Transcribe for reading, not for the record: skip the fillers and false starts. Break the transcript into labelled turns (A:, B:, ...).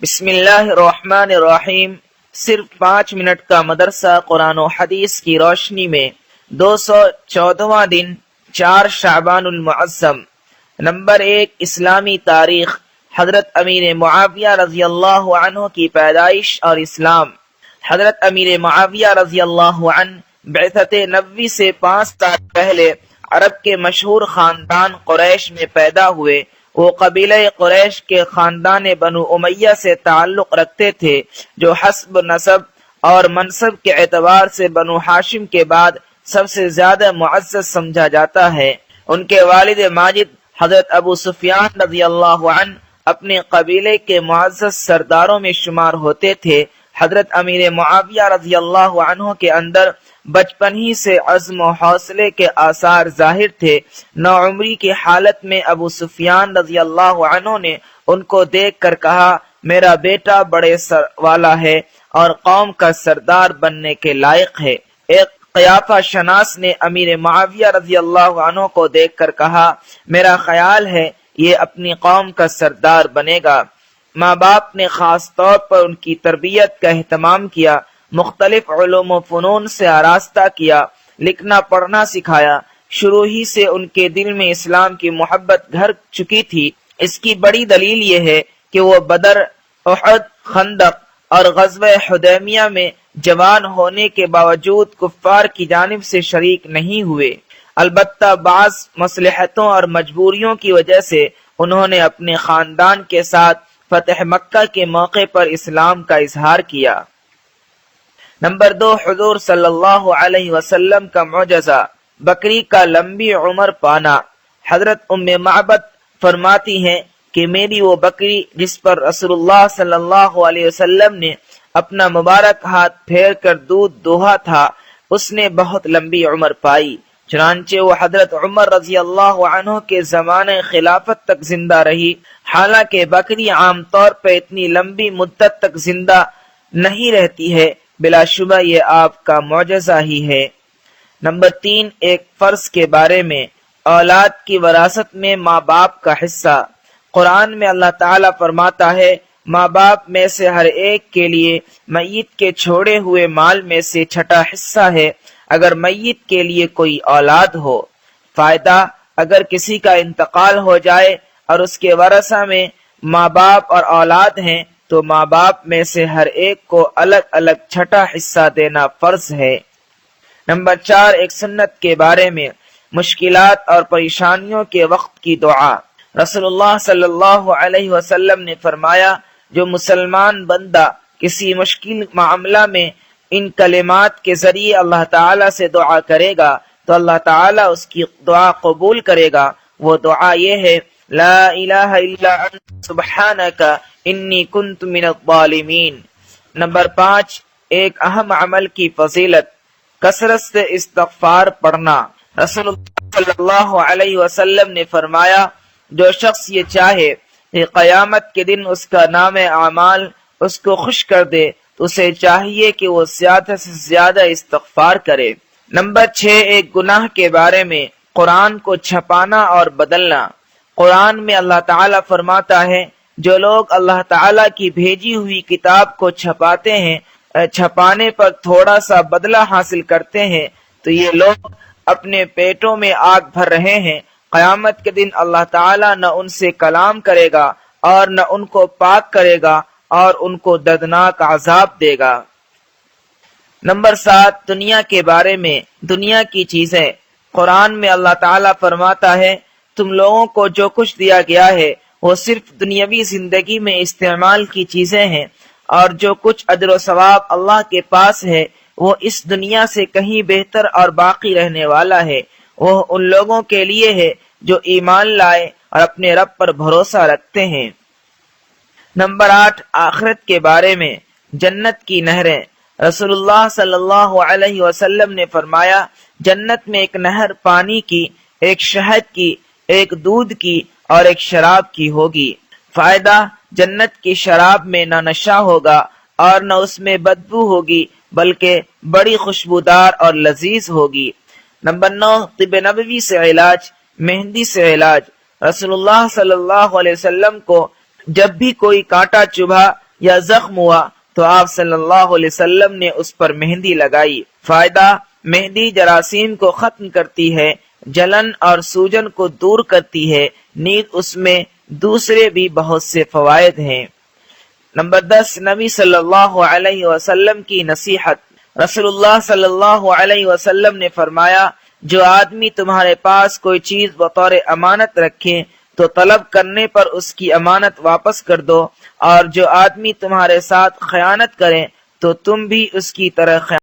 A: بسم اللہ الرحمن الرحیم۔ صرف 5 منٹ کا مدرسہ قرآن و حدیث کی روشنی میں 214واں دن 4 شعبان المعظم۔ نمبر 1، اسلامی تاریخ۔ حضرت امیر معاویہ رضی اللہ عنہ کی پیدائش اور اسلام۔ حضرت امیر معاویہ رضی اللہ عنہ بعثت نبوی سے 5 سال پہلے عرب کے مشہور خاندان قریش میں پیدا ہوئے۔ وہ قبیلہ قریش کے خاندان بنو امیہ سے تعلق رکھتے تھے، جو حسب نسب اور منصب کے اعتبار سے بنو ہاشم کے بعد سب سے زیادہ معزز سمجھا جاتا ہے۔ ان کے والد ماجد حضرت ابو سفیان رضی اللہ عنہ اپنے قبیلے کے معزز سرداروں میں شمار ہوتے تھے۔ حضرت امیر معاویہ رضی اللہ عنہ کے اندر بچپن ہی سے عزم و حوصلے کے آثار ظاہر تھے۔ نوعمری کی حالت میں ابو سفیان رضی اللہ عنہ نے ان کو دیکھ کر کہا، میرا بیٹا بڑے سر والا ہے اور قوم کا سردار بننے کے لائق ہے۔ ایک قیافہ شناس نے امیر معاویہ رضی اللہ عنہ کو دیکھ کر کہا، میرا خیال ہے یہ اپنی قوم کا سردار بنے گا۔ ماں باپ نے خاص طور پر ان کی تربیت کا اہتمام کیا، مختلف علوم و فنون سے آراستہ کیا، لکھنا پڑھنا سکھایا۔ شروع ہی سے ان کے دل میں اسلام کی محبت گھر چکی تھی۔ اس کی بڑی دلیل یہ ہے کہ وہ بدر، احد، خندق اور غزوہ حدیبیہ میں جوان ہونے کے باوجود کفار کی جانب سے شریک نہیں ہوئے۔ البتہ بعض مصلحتوں اور مجبوریوں کی وجہ سے انہوں نے اپنے خاندان کے ساتھ فتح مکہ کے موقع پر اسلام کا اظہار کیا۔ نمبر 2، حضور صلی اللہ علیہ وسلم کا معجزہ، بکری کا لمبی عمر پانا۔ حضرت ام معبد فرماتی ہیں کہ میری وہ بکری جس پر رسول اللہ صلی اللہ علیہ وسلم نے اپنا مبارک ہاتھ پھیر کر دودھ دوہا تھا، اس نے بہت لمبی عمر پائی۔ چنانچہ وہ حضرت عمر رضی اللہ عنہ کے زمانے خلافت تک زندہ رہی۔ حالانکہ بکری عام طور پہ اتنی لمبی مدت تک زندہ نہیں رہتی ہے، بلا شبہ یہ آپ کا معجزہ ہی ہے۔ نمبر 3، ایک فرض کے بارے میں، اولاد کی وراثت میں ماں باپ کا حصہ۔ قرآن میں اللہ تعالیٰ فرماتا ہے، ماں باپ میں سے ہر ایک کے لیے میت کے چھوڑے ہوئے مال میں سے چھٹا حصہ ہے، اگر میت کے لیے کوئی اولاد ہو۔ فائدہ، اگر کسی کا انتقال ہو جائے اور اس کے ورثہ میں ماں باپ اور اولاد ہیں تو ماں باپ میں سے ہر ایک کو الگ الگ چھٹا حصہ دینا فرض ہے۔ نمبر 4، ایک سنت کے بارے میں، مشکلات اور پریشانیوں کے وقت کی دعا۔ رسول اللہ صلی اللہ علیہ وسلم نے فرمایا، جو مسلمان بندہ کسی مشکل معاملہ میں ان کلمات کے ذریعے اللہ تعالیٰ سے دعا کرے گا تو اللہ تعالیٰ اس کی دعا قبول کرے گا۔ وہ دعا یہ ہے، لا الہ الا انت سبحانک انی کنت من الظالمین۔ نمبر 5، ایک اہم عمل کی فضیلت، کثرت سے استغفار پڑھنا۔ رسول اللہ صلی اللہ علیہ وسلم نے فرمایا، جو شخص یہ چاہے کہ قیامت کے دن اس کا نام اعمال اس کو خوش کر دے تو اسے چاہیے کہ وہ زیادہ سے زیادہ استغفار کرے۔ نمبر 6، ایک گناہ کے بارے میں، قرآن کو چھپانا اور بدلنا۔ قرآن میں اللہ تعالیٰ فرماتا ہے، جو لوگ اللہ تعالیٰ کی بھیجی ہوئی کتاب کو چھپاتے ہیں، چھپانے پر تھوڑا سا بدلہ حاصل کرتے ہیں تو یہ لوگ اپنے پیٹوں میں آگ بھر رہے ہیں۔ قیامت کے دن اللہ تعالیٰ نہ ان سے کلام کرے گا اور نہ ان کو پاک کرے گا اور ان کو دردناک عذاب دے گا۔ نمبر 7، دنیا کے بارے میں، دنیا کی چیزیں۔ قرآن میں اللہ تعالیٰ فرماتا ہے، تم لوگوں کو جو کچھ دیا گیا ہے وہ صرف دنیاوی زندگی میں استعمال کی چیزیں ہیں، اور جو کچھ اجر و ثواب اللہ کے پاس ہے وہ اس دنیا سے کہیں بہتر اور باقی رہنے والا ہے۔ وہ ان لوگوں کے لیے ہے جو ایمان لائے اور اپنے رب پر بھروسہ رکھتے ہیں۔ نمبر 8، آخرت کے بارے میں، جنت کی نہریں۔ رسول اللہ صلی اللہ علیہ وسلم نے فرمایا، جنت میں ایک نہر پانی کی، ایک شہد کی، ایک دودھ کی اور ایک شراب کی ہوگی۔ فائدہ، جنت کی شراب میں نہ نشہ ہوگا اور نہ اس میں بدبو ہوگی، بلکہ بڑی خوشبودار اور لذیذ ہوگی۔ نمبر 9، طب نبوی سے علاج، مہندی سے علاج۔ رسول اللہ صلی اللہ علیہ وسلم کو جب بھی کوئی کانٹا چبھا یا زخم ہوا تو آپ صلی اللہ علیہ وسلم نے اس پر مہندی لگائی۔ فائدہ: مہندی جراثیم کو ختم کرتی ہے، جلن اور سوجن کو دور کرتی ہے، نیز اس میں دوسرے بھی بہت سے فوائد ہیں۔ نمبر 10، نبی صلی اللہ علیہ وسلم کی نصیحت۔ رسول اللہ صلی اللہ علیہ وسلم نے فرمایا، جو آدمی تمہارے پاس کوئی چیز بطور امانت رکھے تو طلب کرنے پر اس کی امانت واپس کر دو، اور جو آدمی تمہارے ساتھ خیانت کرے تو تم بھی اس کی طرح خیانت